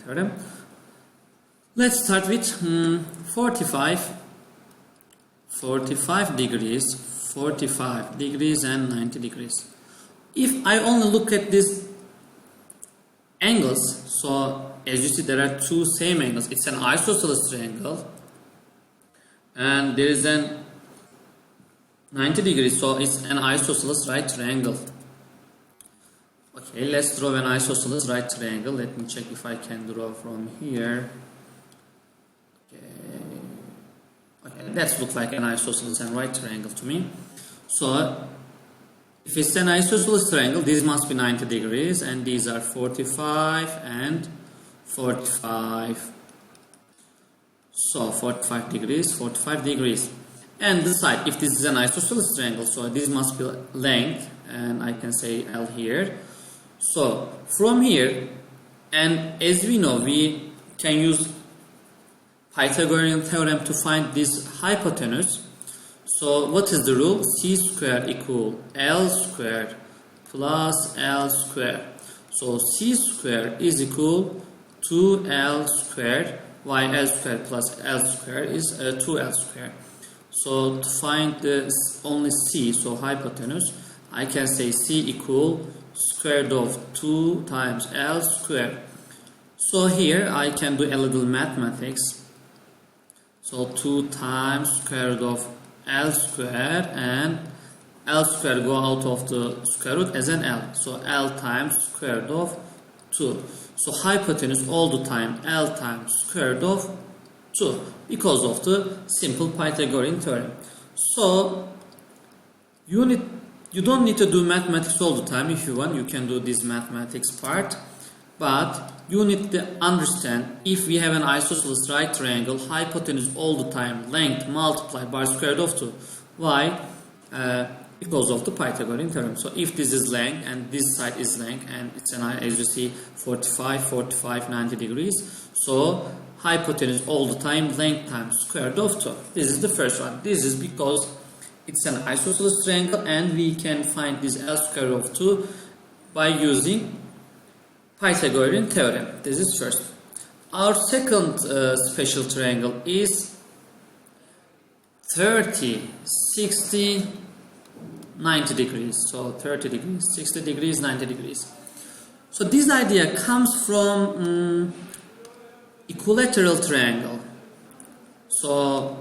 theorem. Let's start with 45 degrees and 90 degrees. If I only look at these angles, so as you see there are two same angles. It's an isosceles triangle and there is an 90 degrees, so it's an isosceles right triangle. Okay, let's draw an isosceles right triangle. Let me check if I can draw from here. Okay, that looks like an isosceles and right triangle to me. So if it's an isosceles triangle, this must be 90 degrees and these are 45 and 45. So 45 degrees. And the side, if this is an isosceles triangle, so this must be length, and I can say L here. So from here, and as we know, we can use Pythagorean Theorem to find this hypotenuse. So what is the rule? C squared equal L squared plus L squared. So C squared is equal to L squared, while L squared plus L squared is 2L squared. So to find the only C, so hypotenuse, I can say C equal square root of 2 times L squared. So here I can do a little mathematics. So 2 times square root of L squared, and L squared go out of the square root as an L. So L times square root of 2. So hypotenuse all the time L times square root of 2 because of the simple Pythagorean theorem. So you don't need to do mathematics all the time. If you want, you can do this mathematics part, but you need to understand, if we have an isosceles right triangle, hypotenuse all the time, length multiplied by square root of 2. Why? Because of the Pythagorean theorem. So if this is length and this side is length, and it's an, as you see, 45, 90 degrees. So hypotenuse all the time, length times square root of 2. This is the first one. This is because it's an isosceles triangle and we can find this L square root of 2 by using Pythagorean theorem. This is first. Our second special triangle is 30, 60, 90 degrees. So 30 degrees, 60 degrees, 90 degrees. So this idea comes from equilateral triangle. So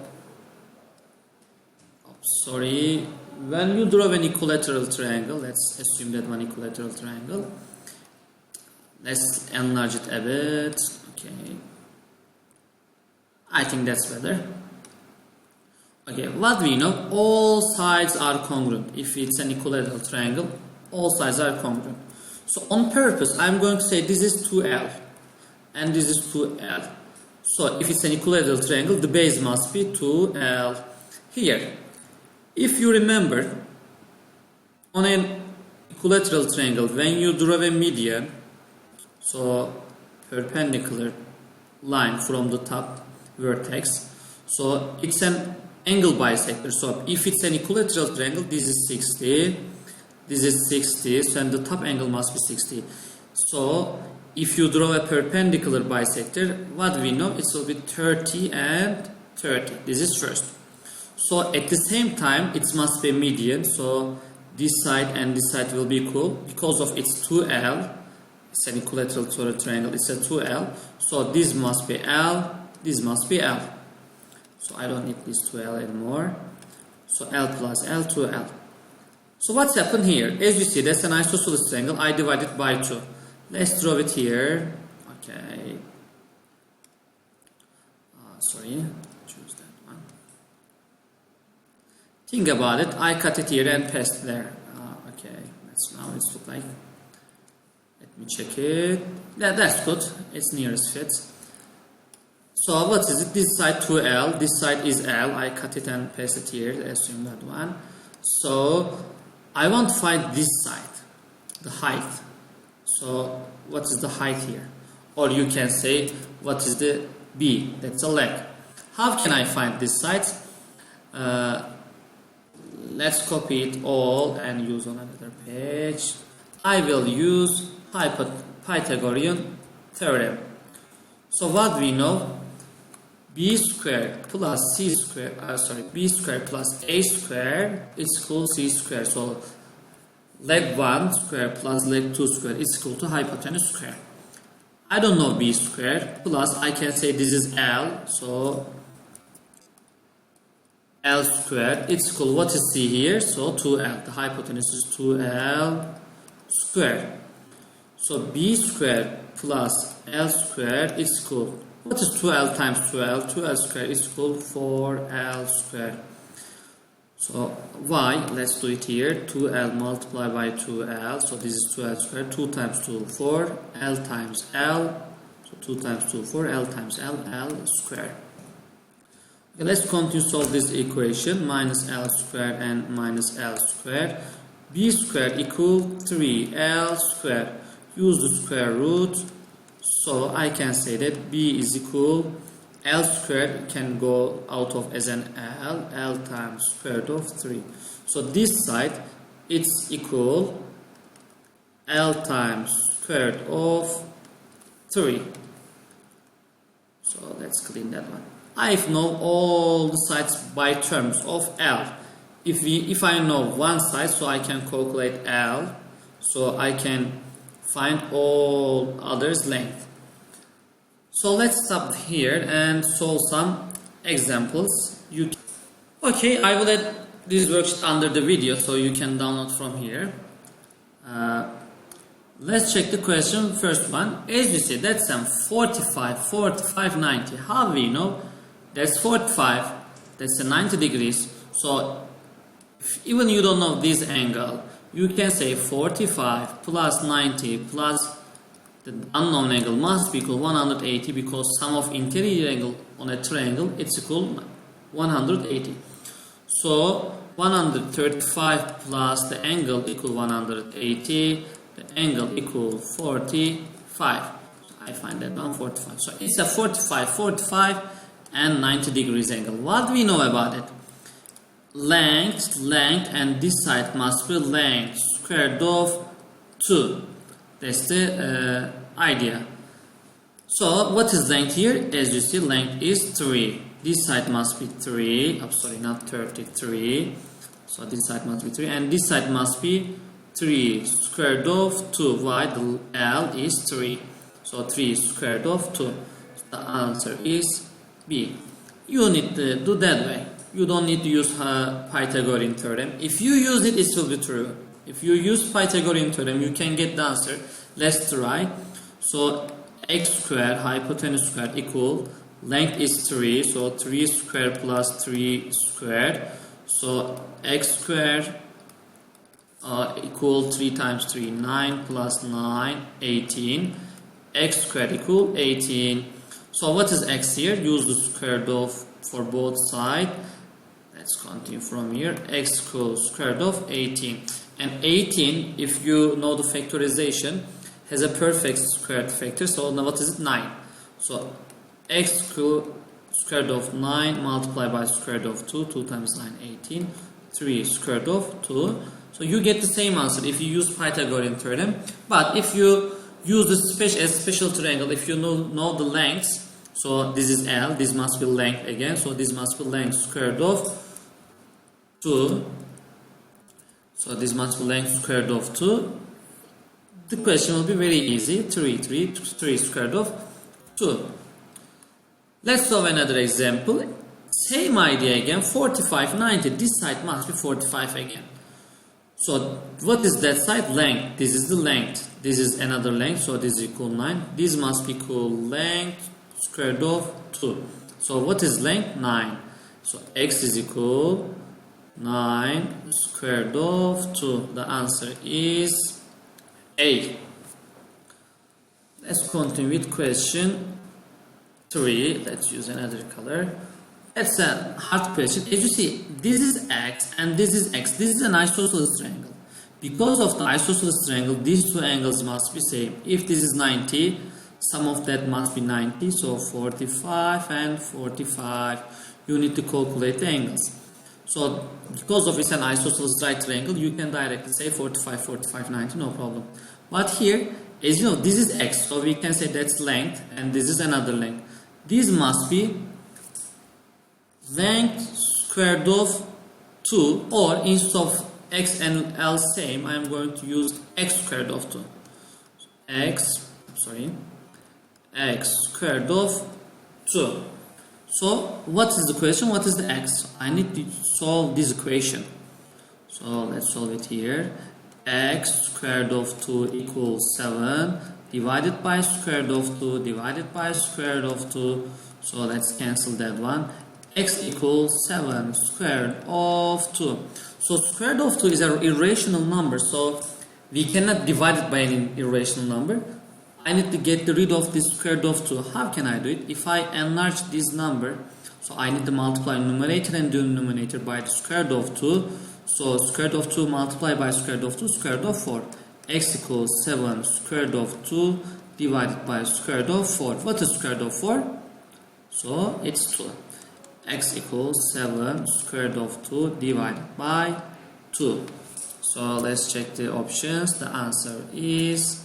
when you draw an equilateral triangle, let's assume that one equilateral triangle. Let's enlarge it a bit. Okay, I think that's better. Okay, what we know, all sides are congruent. If it's an equilateral triangle, all sides are congruent. So on purpose, I'm going to say this is 2L and this is 2L. So if it's an equilateral triangle, the base must be 2L. Here, if you remember, on an equilateral triangle, when you draw a median, so perpendicular line from the top vertex, so it's an angle bisector. So if it's an equilateral triangle, this is 60, this is 60, so and the top angle must be 60. So if you draw a perpendicular bisector, what we know, it will be 30 and 30. This is first. So at the same time, it must be median. So this side and this side will be equal because of its 2L. It's an equilateral triangle. It's a 2L. So this must be L. This must be L. So I don't need this 2L anymore. So L plus L, 2L. So what's happened here? As you see, that's an isosceles triangle. I divided by 2. Let's draw it here. Okay. Choose that one. Think about it. I cut it here and paste there. Okay. Now it's look like. Let me check it. That's good. It's nearest fit. So what is it? This side 2L. This side is L. I cut it and paste it here. Assume that one. So I want to find this side, the height. So what is the height here? Or you can say, what is the B? That's a leg. How can I find this side? Let's copy it all and use on another page. I will use Pythagorean Theorem. So what we know, b squared plus c squared, b squared plus a squared is equal to c squared. So leg 1 square plus leg 2 square is equal to hypotenuse square. I don't know b squared, plus I can say this is L, so L squared, it's equal, what is c here? So 2L, the hypotenuse is 2L squared. So b squared plus L squared is equal, what is 2L times 2L? 2L squared is equal to 4L squared. So y, let's do it here, 2L multiplied by 2L, so this is 2L squared, 2 times 2, 4, L times L, so 2 times 2, 4, L times L, L squared. Okay, let's continue to solve this equation, minus L squared and minus L squared. B squared equal 3L squared, use the square root, so I can say that B is equal, L squared can go out of as an L times square root of 3. So this side, it's equal L times square root of 3. So let's clean that one. I know all the sides by terms of L. If I know one side, so I can calculate L. So I can find all others length. So let's stop here and solve some examples. Okay, I will add this worksheet under the video so you can download from here. Let's check the question, first one. As you see, that's 45, 45, 90. How we know? That's 45, that's 90 degrees. So even you don't know this angle, you can say 45 plus 90 plus the unknown angle must be equal 180, because sum of interior angle on a triangle, it's equal 180. So 135 plus the angle equal 180, the angle equal 45. I find that 145. So it's a 45, 45 and 90 degrees angle. What do we know about it? Length, and this side must be length square root of 2. That's the idea. So what is length here? As you see, length is 3. This side must be 3. I'm sorry, not 33. So this side must be 3, and this side must be 3 square root of 2. Why? The L is 3. So 3 square root of 2. So the answer is B. You need to do that way. You don't need to use Pythagorean Theorem. If you use it, it will be true. If you use Pythagorean Theorem, you can get the answer. Let's try. So x squared hypotenuse squared equal, length is 3, so 3 squared plus 3 squared. So x squared equal 3 times 3, 9 plus 9, 18. X squared equal 18. So what is x here? Use the square root of for both sides. Let's continue from here. X equals square root of 18. And 18, if you know the factorization, has a perfect squared factor. So now what is it? 9. So x equals square root of 9 multiplied by square root of 2. 2 times 9, 18. 3 square root of 2. So you get the same answer if you use Pythagorean Theorem. But if you use the special triangle, if you know the lengths, so this is L, this must be length again. So this must be length square root of 2. So this must be length square root of 2. The question will be very easy. 3 square root of 2. Let's solve another example. Same idea again. 45, 90. This side must be 45 again. So what is that side? Length. This is the length. This is another length. So this is equal 9. This must be equal length square root of 2. So what is length? 9. So x is equal 9 square root of 2. The answer is A. Let's continue with question 3. Let's use another color. That's a hard question. As you see, this is x and this is x. This is an isosceles triangle. Because of the isosceles triangle, these two angles must be same. If this is 90, sum of that must be 90. So 45 and 45. You need to calculate the angles. So because of it's an isosceles right triangle, you can directly say 45, 45, 90, no problem. But here, as you know, this is x, so we can say that's length, and this is another length. This must be length square root of 2, or instead of x and l same, I am going to use x square root of 2. X square root of 2. So what is the question? What is the x? I need to solve this equation. So let's solve it here. X square root of 2 equals 7 divided by square root of 2 divided by square root of 2. So let's cancel that one. X equals 7 square root of 2. So square root of 2 is an irrational number, so we cannot divide it by an irrational number. I need to get rid of this square root of 2. How can I do it? If I enlarge this number, so I need to multiply numerator and denominator by the square root of 2. So square root of 2 multiplied by square root of 2, square root of 4. X equals 7 square root of 2 divided by square root of 4. What is square root of 4? So it's 2. X equals 7 square root of 2 divided by 2. So let's check the options. The answer is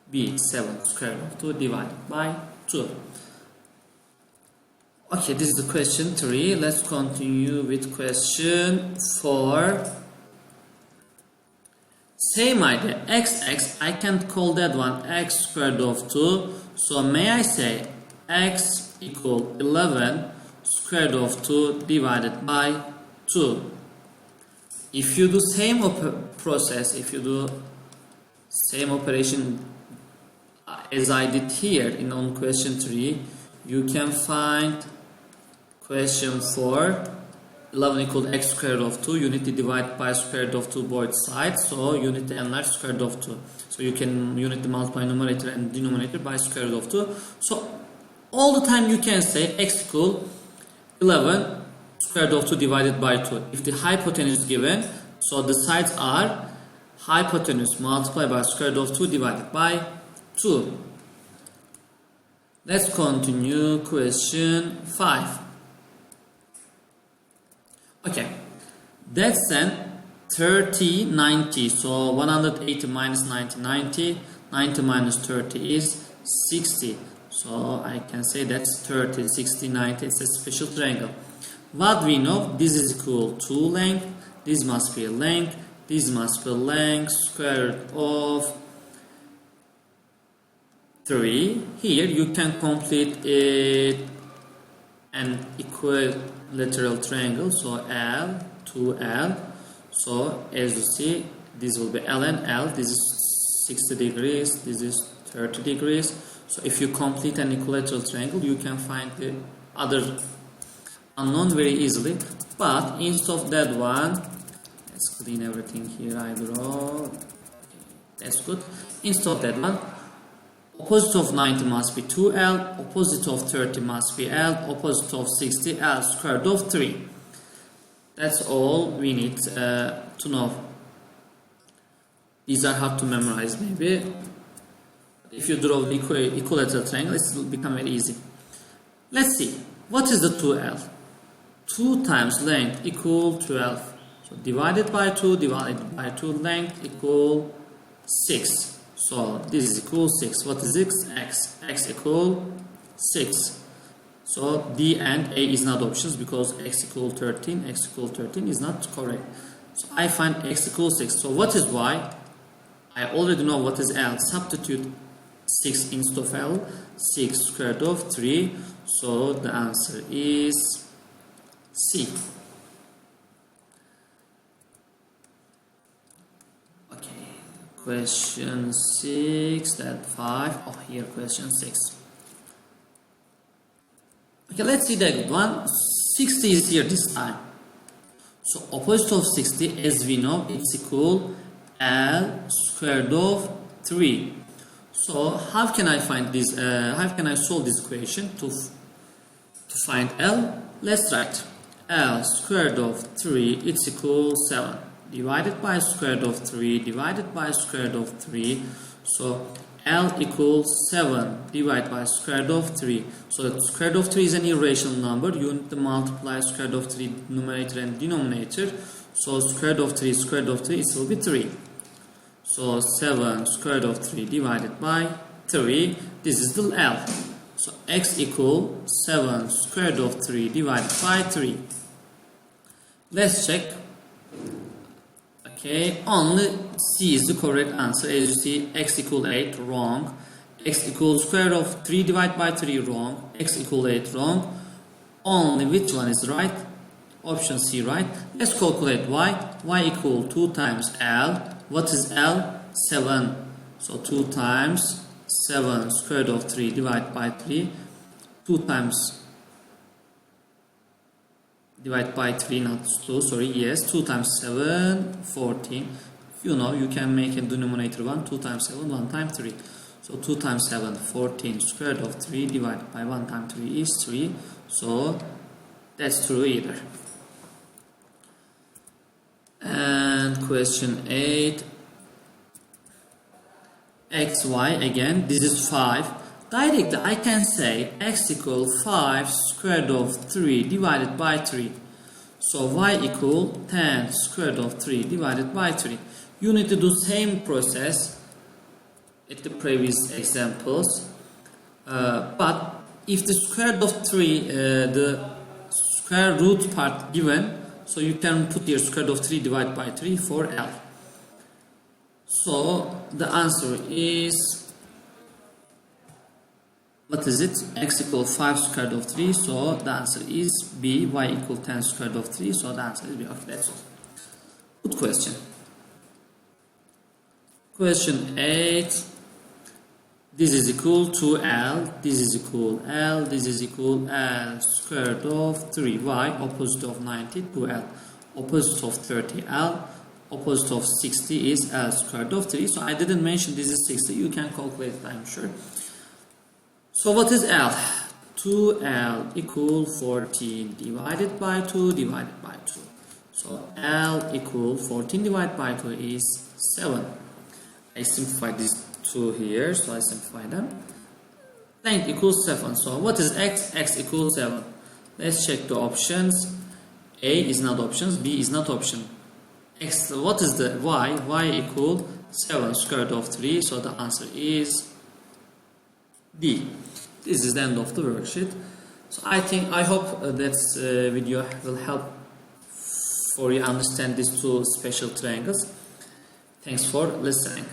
B, 7 square root of 2 divided by 2. Okay, this is the question 3. Let's continue with question 4. Same idea, x, I can't call that one x square root of 2. So may I say x equal 11 square root of 2 divided by 2. If you do same process, if you do same operation as I did here on question 3, you can find question 4, 11 equals x square root of 2. You need to divide by square root of 2 both sides, so you need to enlarge square root of 2. So you need to multiply numerator and denominator by square root of 2. So all the time you can say x equals 11 square root of 2 divided by 2. If the hypotenuse is given, so the sides are hypotenuse multiplied by square root of 2 divided by 2. Let's continue question 5. Okay, that's then 30, 90. So 180 minus 90, 90. 90 minus 30 is 60. So I can say that's 30, 60, 90. It's a special triangle. What we know, this is equal to length. This must be a length. This must be a length square root of 3. Here you can complete it an equilateral triangle. So L, 2L. So as you see, this will be L and L. This is 60 degrees. This is 30 degrees. So if you complete an equilateral triangle, you can find the other unknown very easily. But instead of that one, let's clean everything here. I draw. That's good. Instead of that one, opposite of 90 must be 2L, opposite of 30 must be L, opposite of 60 L square root of 3. That's all we need to know. These are hard to memorize maybe. If you draw the equilateral triangle, it will become very easy. Let's see. What is the 2L? 2 times length equal 12. So divided by 2 divided by 2, length equal 6. So this is equal 6. What is x? X. X equal 6. So D and A is not options because x equal 13. X equal 13 is not correct. So I find x equal 6. So what is y? I already know what is L. Substitute 6 instead of L. 6 square root of 3. So the answer is C. Okay. Question 6. That 5. Oh, here question 6. Okay, let's see that one. 60 is here this time. So opposite of 60, as we know, it's equal L square root of 3. So how can I find this? How can I solve this equation to find L? Let's write L square root of 3. It's equal 7 divided by square root of 3 divided by square root of 3. So L equals 7 divided by square root of 3. So the square root of 3 is an irrational number. You need to multiply square root of 3 numerator and denominator. So square root of 3, it will be 3. So 7 square root of 3 divided by 3. This is the L. So x equal 7 square root of 3 divided by 3. Let's check. Okay, only C is the correct answer. As you see, x equal 8, wrong. X equals square root of 3 divided by 3, wrong. X equal 8, wrong. Only which one is right? Option C, right? Let's calculate y. Y equal 2 times L. What is L? 7. So 2 times 7 square root of 3 divided by 3. 2 times divided by 3, not 2, sorry, yes. 2 times 7, 14. You know, you can make a denominator 1. 2 times 7, 1 times 3. So 2 times 7, 14 square root of 3 divided by 1 times 3 is 3. So that's true either. And question 8. xy again, this is 5. Directly I can say x equal 5 square root of 3 divided by 3. So y equal 10 square root of 3 divided by 3. You need to do same process at the previous examples. But if the square root of 3, the square root part given, so you can put here square root of 3 divided by 3 for L. So the answer is, what is it? X equal 5 square root of 3. So the answer is B. Y equal 10 square root of 3. So the answer is B. Okay, that's all. Good question. Question 8. This is equal to L. This is equal L. This is equal L square root of 3. Y opposite of 90 to L. Opposite of 30 L. Opposite of 60 is L square root of 3. So I didn't mention this is 60. You can calculate it, I'm sure. So what is L? 2L equal 14 divided by 2 divided by 2. So L equal 14 divided by 2 is 7. I simplified these two here, so I simplify them. Length equals 7. So what is x? X equals 7. Let's check the options. A is not options, B is not option. X, what is the y? Y equal 7 square root of 3. So the answer is D. This is the end of the worksheet. So I hope that video will help for you understand these two special triangles. Thanks for listening.